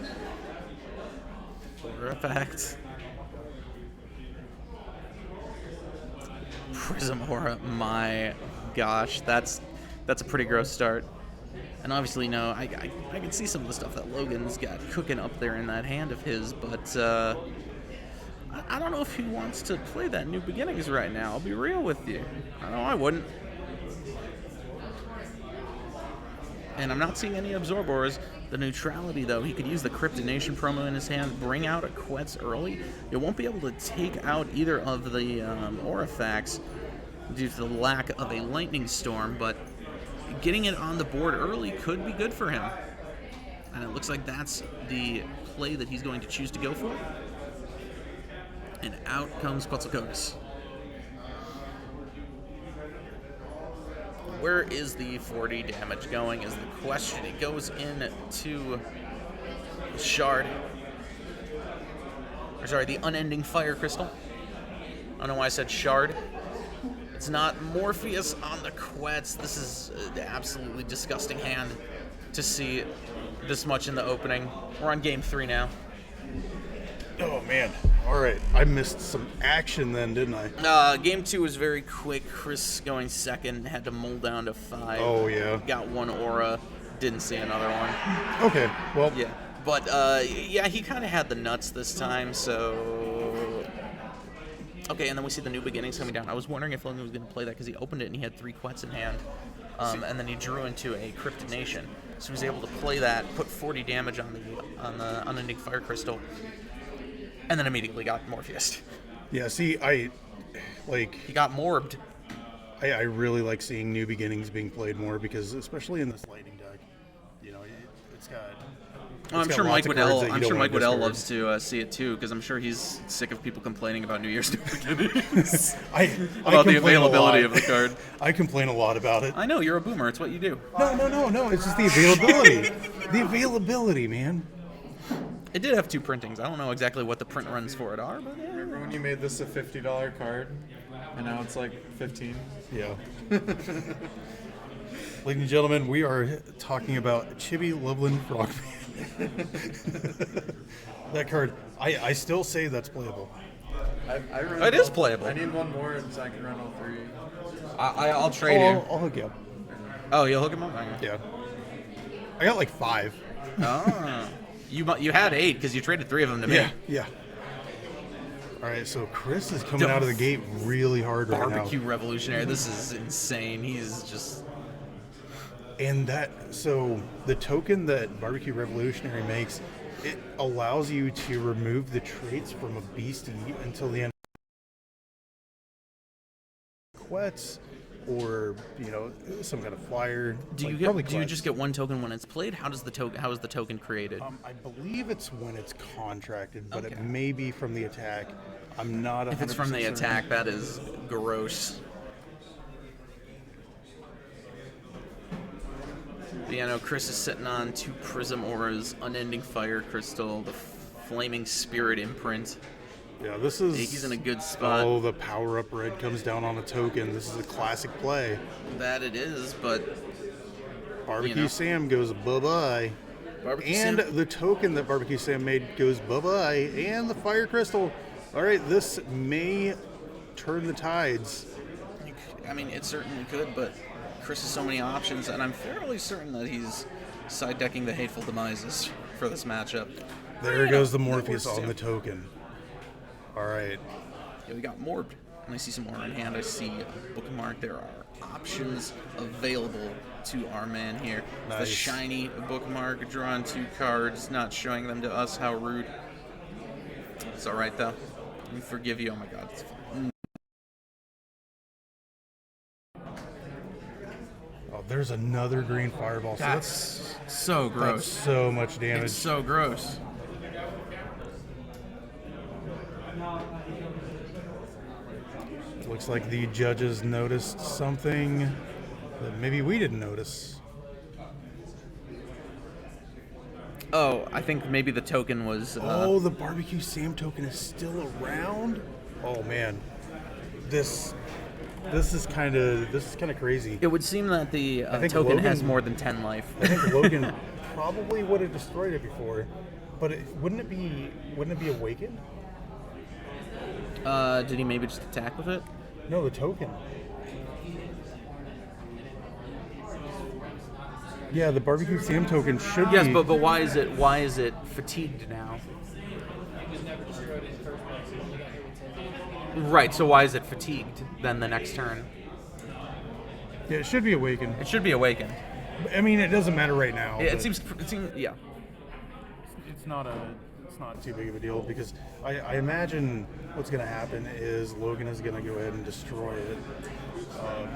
Prism Aura, my gosh, that's a pretty gross start. And obviously, no, I can see some of the stuff that Logan's got cooking up there in that hand of his, but I don't know if he wants to play that New Beginnings right now. I'll be real with you. I know I wouldn't. And I'm not seeing any Absorb Auras. The neutrality, though, he could use the Cryptonation promo in his hand, bring out a Quetz early. It won't be able to take out either of the Aurifacts due to the lack of a Lightning Storm, but getting it on the board early could be good for him. And it looks like that's the play that he's going to choose to go for. And out comes Quetzalcoatlus. Where is the 40 damage going is the question. It goes into Shard. Or sorry, the Unending Fire Crystal. I don't know why I said Shard. It's not Morpheus on the Quetz. This is an absolutely disgusting hand to see this much in the opening. We're on game 3 now. Oh man. All right. I missed some action then, didn't I? Game 2 was very quick. Chris going second, had to mull down to 5. Oh yeah. Got 1 aura, didn't see another one. Okay. Well. Yeah. But, yeah, he kind of had the nuts this time, so... Okay, and then we see the New Beginnings coming down. I was wondering if Logan was going to play that because he opened it and he had 3 Quets in hand. And then he drew into a Cryptic Nation. So he was able to play that, put 40 damage on the Unending Fire Crystal, and then immediately got Morpheus. Yeah, see, I He got morbed. I really like seeing New Beginnings being played more because, especially in this lightning deck, it's got. I'm got sure lots Mike of cards Waddell. that you I'm don't sure wanna Mike Waddell discard. loves to see it too, because I'm sure he's sick of people complaining about New Year's New Beginnings. I about the complain a availability lot. of the card. I complain a lot about it. I know you're a boomer. It's what you do. No. It's just the availability. The availability, man. It did have 2 printings. I don't know exactly what the print runs for it are, but yeah. Remember when you made this a $50 card, and now it's like 15? Yeah. Ladies and gentlemen, we are talking about Chibi Loveland Frogman. That card, I still say that's playable. I run It is all- playable. I need one more so I can run all 3. I'll trade you. I'll hook you up. Oh, you'll hook him up? Yeah. I got like 5. Oh. You had 8 because you traded 3 of them to me. Yeah. All right, so Chris is coming out of the gate really hard right now. Barbecue Revolutionary. This is insane. He's just... And so the token that Barbecue Revolutionary makes, it allows you to remove the traits from a beastie until the end of Quets, or some kind of flyer. Do you just get 1 token when it's played? How is the token created? I believe it's when it's contracted, but Okay. it may be from the attack. I'm not. If it's from the 100% certain. attack, that is gross. But yeah, no, Chris is sitting on 2 Prism Auras, Unending Fire Crystal, the Flaming Spirit Imprint. Yeah, this is. He's in a good spot. Oh, the power up red comes down on a token. This is a classic play. That it is, but Barbecue Sam goes bye-bye. Barbecue And Sam- the token that Barbecue Sam made goes bye-bye. And the Fire Crystal. All right, this may turn the tides. I mean, it certainly could, but Chris has so many options, and I'm fairly certain that he's side decking the Hateful Demises for this matchup. There goes the that Morpheus works on too. the token. All right. Yeah, we got Morbed, and I see some more in hand. I see a bookmark. There are options available to our man here. The Nice. shiny bookmark, drawn 2 cards, not showing them to us. How rude. It's all right though. We forgive you. Oh my God, it's fine. Oh, there's another green fireball. So That's so that's gross. so much damage. It's so gross. Looks like the judges noticed something that maybe we didn't notice. Oh, I think maybe the token was. Oh, the Barbecue Sam token is still around. Oh man, this is kind of crazy. It would seem that the think token has Logan- more than 10 life. I think Logan probably would have destroyed it before, but wouldn't it be awakened? Did he maybe just attack with it? No, the token. Yeah, the Barbecue Sam token should Yes, be. but why is it fatigued now? Right. So why is it fatigued then the next turn? Yeah, it should be awakened. It should be awakened. I mean, it doesn't matter right now. It but seems. Yeah. it's not too big of a deal because I imagine what's going to happen is Logan is going to go ahead and destroy it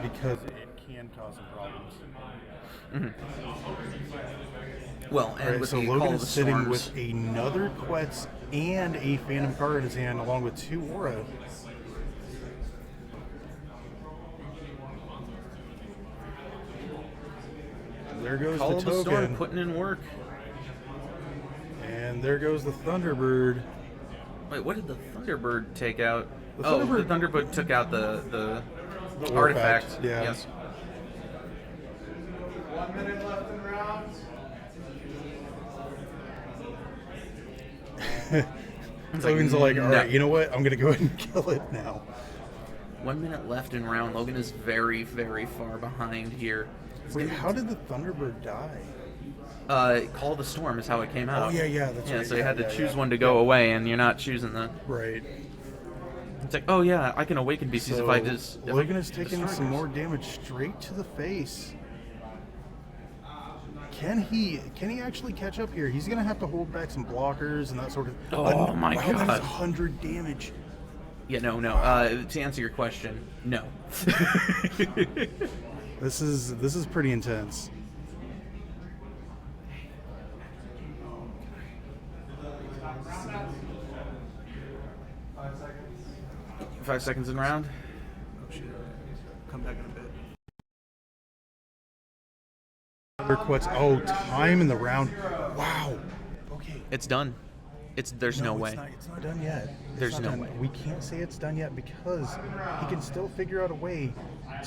because it can cause some problems. Well, and Right, with so the Logan Call is of the sitting Storms, with another Quetz and a Phantom card in his hand, along with 2 Aura. There goes Call the of the Storm token, putting in work. and there goes the Thunderbird. Wait, what did the Thunderbird take out? The The Thunderbird- Thunderbird took out the The artifact. yeah. Yes. 1 minute left in rounds. Logan's like, all right, you know what? I'm going to go ahead and kill it now. 1 minute left in round. Logan is very, very far behind here. Wait, how did the Thunderbird die? Call the Storm is how it came out. Oh, yeah, that's right. So you had to choose one to go away, and you're not choosing that. Right. It's like, oh yeah, I can awaken beasties if I just... Logan is taking some more damage straight to the face. Can he actually catch up here? He's going to have to hold back some blockers and that sort of... Oh, my God. That's 100 damage. Yeah, no. To answer your question, no. This is pretty intense. Five seconds in round. Oh shit. Come back in a bit. Oh, time in the round. Wow. Okay. It's done. There's no way. It's not done yet. There's no way. We can't say it's done yet because he can still figure out a way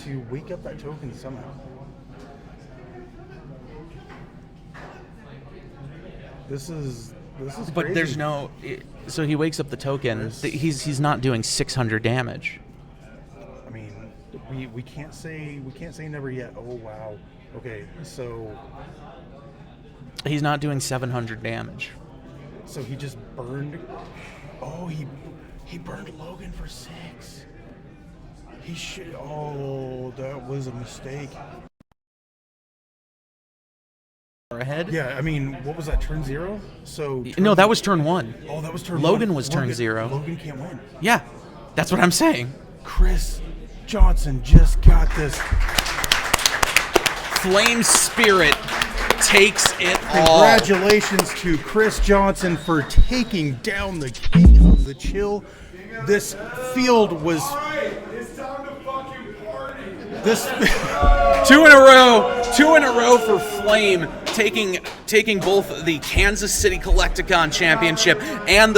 to wake up that token somehow. This is But crazy. there's no. So he wakes up the token. He's not doing 600 damage. I mean, we can't say never yet. Oh wow. Okay, so He's not doing 700 damage. so he just burned. Oh, he burned Logan for 6. He should. Oh, that was a mistake. Ahead? Yeah, I mean, what was that, turn 0? So No, that was turn 1. Oh, that was turn Logan 1. was turn 0. Logan can't win. Yeah, that's what I'm saying. Chris Johnson just got this. Flame Spirit takes it all. Congratulations to Chris Johnson for taking down the king of the chill. This field was. It's time to fucking party. This. Two in a row for Flame, taking both the Kansas City Collecticon Championship and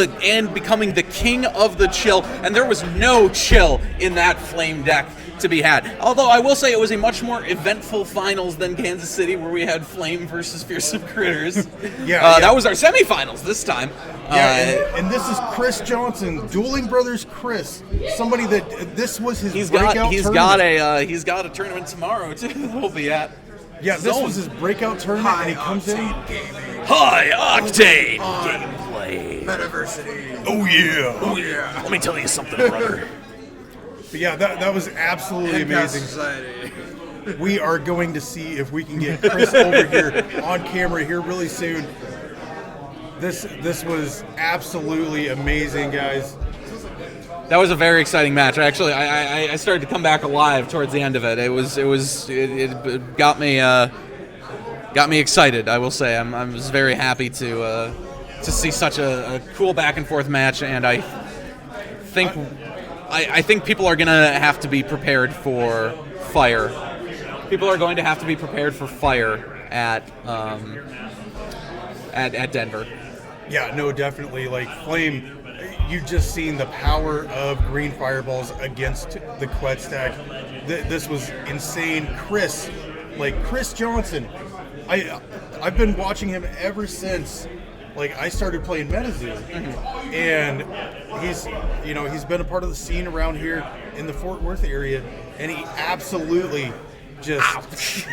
becoming the king of the chill. And there was no chill in that Flame deck to be had. Although I will say it was a much more eventful finals than Kansas City, where we had Flame versus Fearsome Critters. Yeah. That was our semifinals this time. Yeah, and this is Chris Johnson, Dueling Brothers Chris. Somebody that this was his breakout tournament. He's got a tournament tomorrow too. We'll be at. Yeah, this was his breakout tournament, and he comes in. High octane gameplay. MetaVersity. Oh yeah. Oh yeah. Let me tell you something, brother. But yeah, that was absolutely amazing. Society. We are going to see if we can get Chris over here on camera here really soon. This was absolutely amazing, guys. That was a very exciting match. I started to come back alive towards the end of it. It got me excited. I will say I was very happy to see such a cool back and forth match, and I think people are gonna have to be prepared for fire. People are going to have to be prepared for fire at Denver. Yeah, no, definitely. Like Flame, you've just seen the power of green fireballs against the Quet stack. This was insane. Chris Johnson, I've been watching him ever since I started playing Metazoo, and he's been a part of the scene around here in the Fort Worth area, and he absolutely just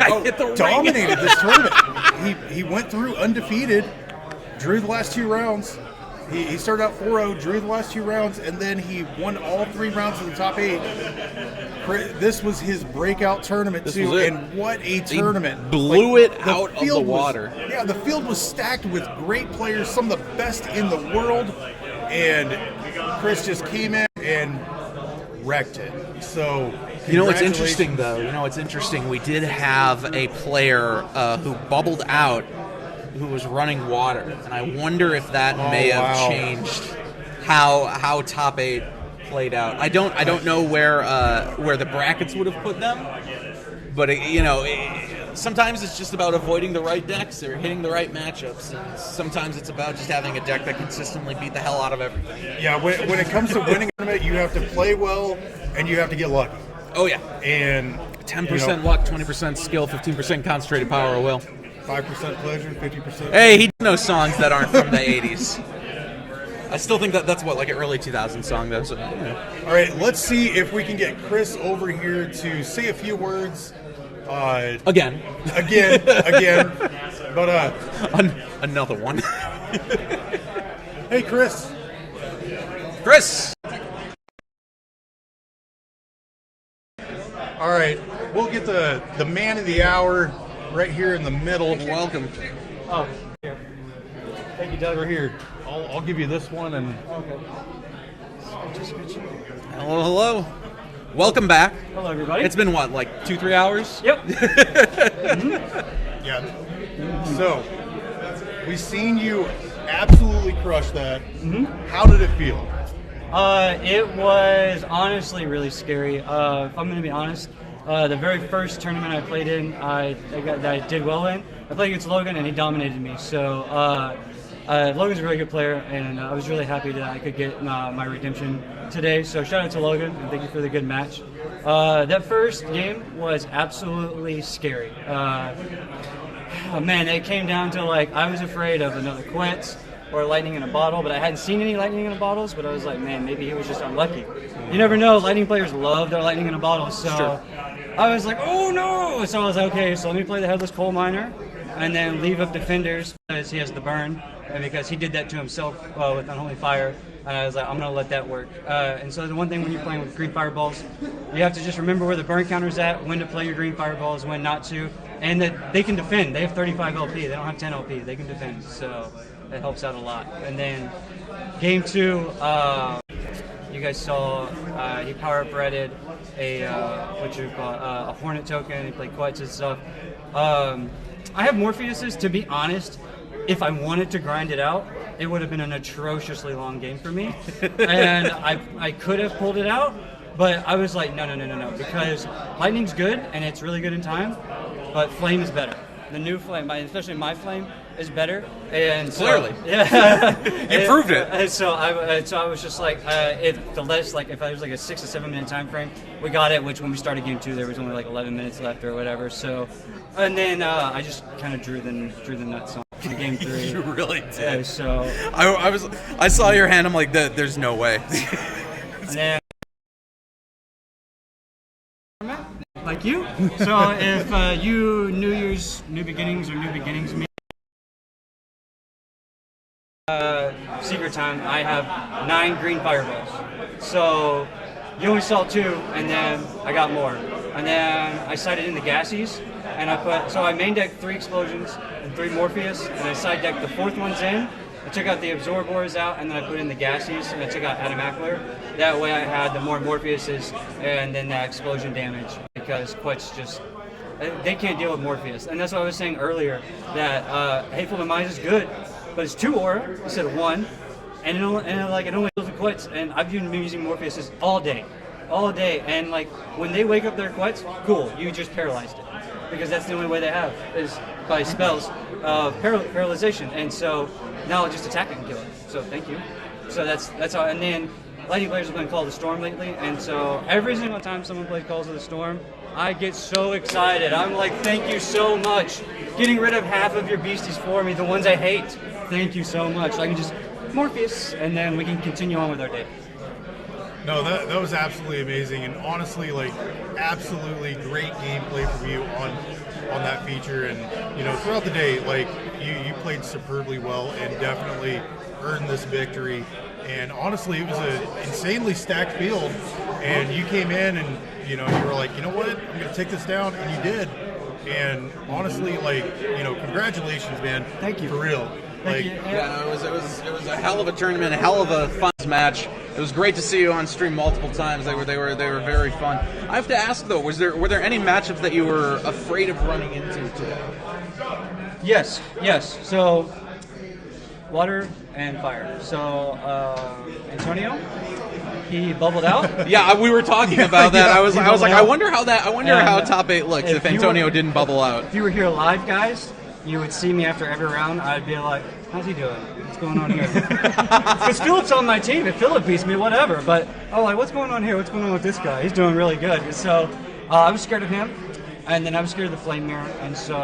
dominated this tournament. He went through undefeated, drew the last 2 rounds. He started out 4-0, drew the last 2 rounds, and then he won all 3 rounds of the top 8. This was his breakout tournament too, and what a tournament! He blew it out of the water. The field was stacked with great players, some of the best in the world, and Chris just came in and wrecked it. So, you know what's interesting, though? We did have a player who bubbled out, who was running water, and I wonder if that may have changed how top 8 played out. I don't know where the brackets would have put them, but sometimes it's just about avoiding the right decks or hitting the right matchups, and sometimes it's about just having a deck that consistently beat the hell out of everything. Yeah, when it comes to winning a tournament, you have to play well and you have to get lucky. Oh yeah, and 10% luck, 20% skill, 15% concentrated power or will. 5% pleasure, 50%. Hey, he knows songs that aren't from the 80s. I still think that's what, like an early 2000s song though. So, yeah. All right, let's see if we can get Chris over here to say a few words. Again. But another one. Hey, Chris. Chris. All right, we'll get the man of the hour right here in the middle. Welcome. Oh, here. Thank you, Doug. Right here. I'll give you this one and. Okay. Hello. Welcome back. Hello, everybody. It's been what, like 2-3 hours? Yep. Yeah. So, we've seen you absolutely crush that. How did it feel? It was honestly really scary. If I'm going to be honest, the very first tournament I played in, that I did well in, I played against Logan and he dominated me. So Logan's a really good player, and I was really happy that I could get my redemption today. So shout out to Logan, and thank you for the good match. That first game was absolutely scary. Man, it came down to like I was afraid of another quince or lightning in a bottle, but I hadn't seen any lightning in a bottles, but I was like, man, maybe he was just unlucky. You never know, lightning players love their lightning in a bottle, so Sure. I was like, oh no! So I was like, okay, so let me play the Headless Coal Miner, and then leave up Defenders, because he has the burn, and because he did that to himself with Unholy Fire, and I was like, I'm going to let that work. And so the one thing when you're playing with green fireballs, you have to just remember where the burn counter's at, when to play your green fireballs, when not to, and that they can defend. They have 35 LP, they don't have 10 LP, they can defend, so that helps out a lot. And then game 2, you guys saw he power up redded a Hornet token. He played Quetz and stuff. I have Morpheuses, to be honest. If I wanted to grind it out, it would have been an atrociously long game for me, and I could have pulled it out. But I was like, no, because Lightning's good and it's really good in time, but Flame is better. The new Flame, especially my Flame, is better. And so, Clearly. Yeah. You proved it. And so I was just like, if I was like a 6 to 7 minute time frame, we got it. Which when we started game 2, there was only like 11 minutes left or whatever. So, and then I just kind of drew the nuts on game 3. You really did. Yeah, so I saw your hand. I'm like, there's no way. and then, like you. So if you New Beginnings me. Secret time, I have 9 green fireballs. So you only saw 2, and then I got more. And then I sighted in the gassies, and I main decked 3 explosions and 3 Morpheus, and I side decked the 4th ones in. I took out the Absorbors out, and then I put in the gassies, and I took out Adamakler. That way I had the more Morpheuses and then that explosion damage, because Quetz just, they can't deal with Morpheus. And that's what I was saying earlier, that Hateful Demise is good, but it's 2 aura instead of 1, and it only deals with Quetz. And I've been using Morpheuses all day, and like when they wake up their Quetz, cool, you just paralyzed it, because that's the only way they have is by spells of paralyzation. And so now I'll just attack it and kill it. So thank you. So that's how. And then Lightning players have been Call of the Storm lately, and so every single time someone plays Calls of the Storm, I get so excited. I'm like, thank you so much. Getting rid of half of your beasties for me, the ones I hate. Thank you so much. I can just Morpheus, and then we can continue on with our day. No, that was absolutely amazing, and honestly, like, absolutely great gameplay from you on that feature. And throughout the day, like, you played superbly well and definitely earned this victory. And honestly, it was an insanely stacked field, and you came in and you were like, you know what, I'm gonna take this down, and you did. And honestly, like, congratulations, man. Thank you. For real. Thank you. Yeah, it was a hell of a tournament, a hell of a fun match. It was great to see you on stream multiple times. They were very fun. I have to ask though, were there any matchups that you were afraid of running into today? Yes. So water and fire. So Antonio, he bubbled out. Yeah, we were talking about that. Yeah, I was like, out. I wonder how top 8 looks if you Antonio were- didn't bubble out. If you were here live, guys, you would see me after every round. I'd be like, how's he doing? What's going on here? Because Philip's on my team. If Philip beats me, whatever. But I'm like, what's going on here? What's going on with this guy? He's doing really good. And so I was scared of him, and then I was scared of the Flame Mirror. And so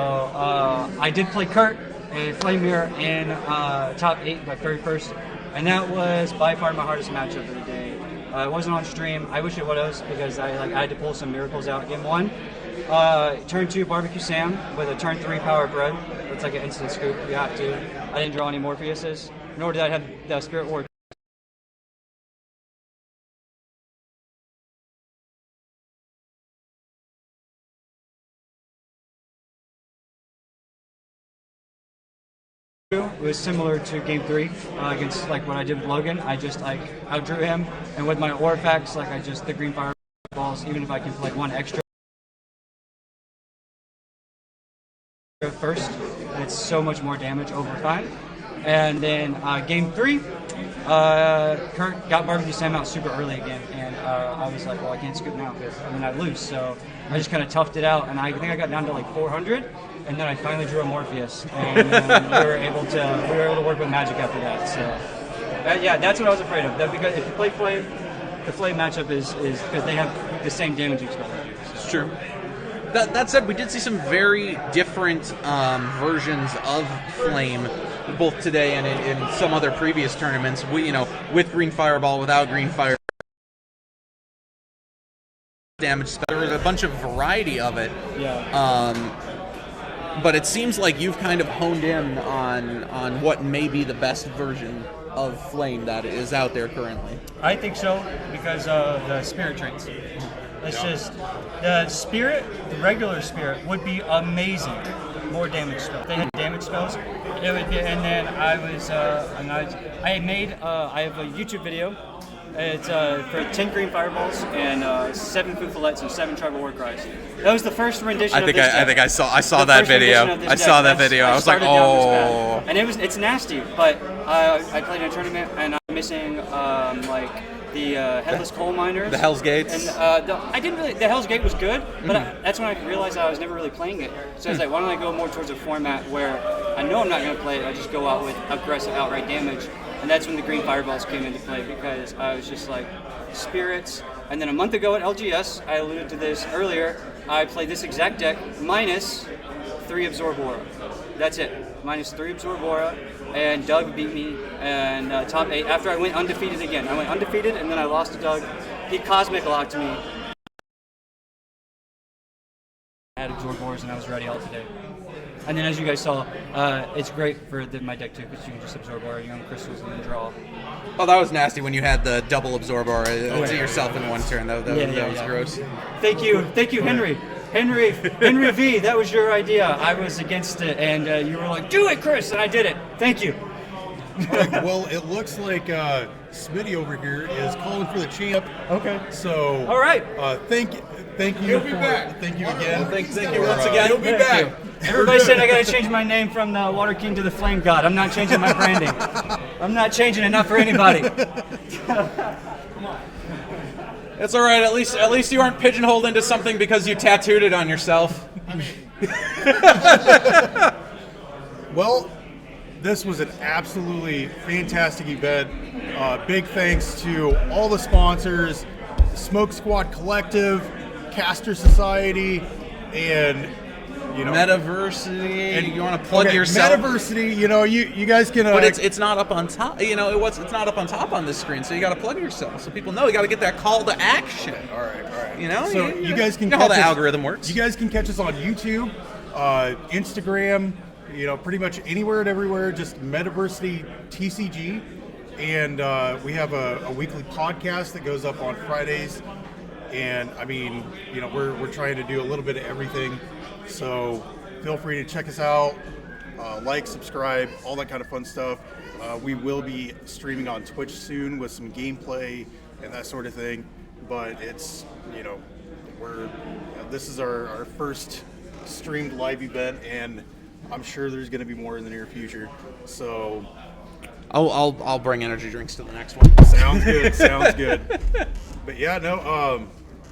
I did play Kurt, a Flame Mirror in top 8, my very first and that was by far my hardest matchup of the day. It wasn't on stream. I wish it was because I had to pull some miracles out. Game 1, turn 2 barbecue Sam with a turn 3 power bread. It's like an instant scoop. You have to. I didn't draw any Morpheuses, nor did I have the Spirit Ward. It was similar to Game 3 against like what I did with Logan. I just like outdrew him, and with my Orphex, like I just the green fireballs. Even if I can play 1 extra first, it's so much more damage over time. And then Game 3, Kurt got Barbecue Sam out super early again, and I was like, well, I can't scoop now because I lose. So I just kind of toughed it out, and I think I got down to like 400. And then I finally drew a Morpheus, and we were able to work with Magic after that. So, yeah, that's what I was afraid of. That because if you play Flame, the Flame matchup is because they have the same damage exposure. It's true. That said, we did see some very different versions of Flame, both today and in some other previous tournaments. With Green Fireball, without Green Fire damage. There was a bunch of variety of it. Yeah. But it seems like you've kind of honed in on what may be the best version of Flame that is out there currently. I think so because of the Spirit traits. It's just the Spirit, the regular Spirit would be amazing. More damage spells. They had damage spells. It would be, and then I have a YouTube video. It's for 10 green fireballs and 7 food fillets and 7 tribal war cries. That was the first rendition of this deck. I think I saw that video. I saw that video. I was like, oh. And it's nasty, but I played in a tournament and I'm missing like the Headless Coal Miner. The Hell's Gates. And the Hell's Gate was good, but that's when I realized I was never really playing it. So I was like, why don't I go more towards a format where I know I'm not going to play it, I just go out with aggressive outright damage. And that's when the green fireballs came into play because I was just like, spirits. And then a month ago at LGS, I alluded to this earlier, I played this exact deck minus 3 Absorb Aura. That's it, minus 3 Absorb Aura. And Doug beat me and top 8 after I went undefeated again. I went undefeated and then I lost to Doug. He Cosmic Locked me. I had Absorb Auras and I was ready all today. And then as you guys saw, it's great for my deck too because you can just absorb Aura, Young Crystals, and then draw. Oh, that was nasty when you had the double Absorb Aura to yourself in one turn. That was gross. Thank you, Henry. Henry V, that was your idea. I was against it, and you were like, do it, Chris, and I did it. Thank you. Well, it looks like Smitty over here is calling for the champ. Okay. So, all right. Thank you again. He'll be back. Thank you once again. He'll be back. Everybody said I got to change my name from the Water King to the Flame God. I'm not changing my branding. I'm not changing it, not for anybody. It's all right. At least you aren't pigeonholed into something because you tattooed it on yourself. Well, this was an absolutely fantastic event. Big thanks to all the sponsors, Smoke Squad Collective, Caster Society, and MetaVersity. You want to plug yourself? MetaVersity. You guys can. But it's not up on top. It's not up on top on this screen. So you got to plug yourself so people know. You got to get that call to action. All right. So you guys can. You know how the algorithm works. You guys can catch us on YouTube, Instagram. Pretty much anywhere and everywhere. Just MetaVersityTCG, and we have a weekly podcast that goes up on Fridays. And I mean, we're trying to do a little bit of everything. So feel free to check us out, like, subscribe, all that kind of fun stuff. We will be streaming on Twitch soon with some gameplay and that sort of thing. But it's, this is our first streamed live event, and I'm sure there's going to be more in the near future. So I'll bring energy drinks to the next one. Sounds good. But yeah,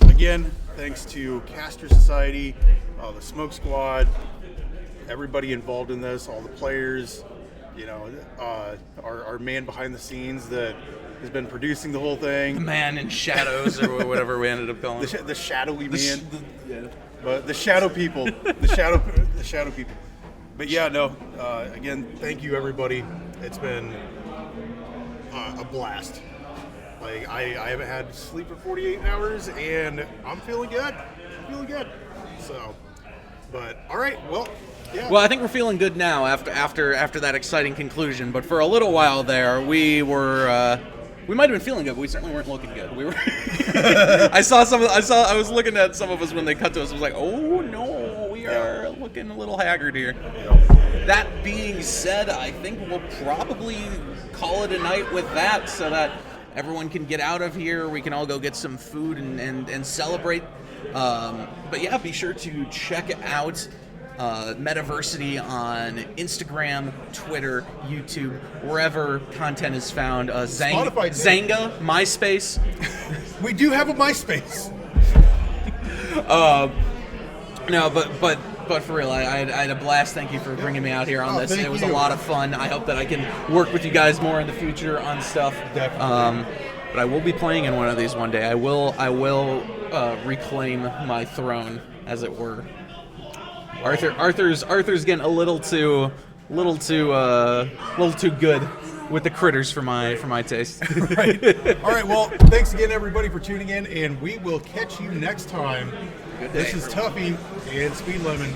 again, thanks to Caster Society, the Smoke Squad, everybody involved in this, all the players, our man behind the scenes that has been producing the whole thing. The man in shadows, or whatever we ended up calling the shadowy man. But the shadow people. The shadow people. But yeah, again, thank you everybody. It's been a blast. Like I haven't had sleep for 48 hours, and I'm feeling good. So, but all right, well, yeah. Well, I think we're feeling good now after that exciting conclusion. But for a little while there, we were. We might have been feeling good, but we certainly weren't looking good. We were. I was looking at some of us when they cut to us. I was like, oh no, we are looking a little haggard here. That being said, I think we'll probably call it a night with that, so that everyone can get out of here. We can all go get some food and celebrate. But yeah, be sure to check out MetaVersity on Instagram, Twitter, YouTube, wherever content is found. Spotify, Zanga, MySpace. We do have a MySpace. No, but for real, I had a blast. Thank you for bringing me out here on this. It was a lot of fun. I hope that I can work with you guys more in the future on stuff. Definitely. But I will be playing in one of these one day. I will reclaim my throne, as it were. Arthur's getting a little too good with the critters for my taste. Right. All right. Well, thanks again, everybody, for tuning in, and we will catch you next time. Good day. This is Tuffy and Speed Lemon.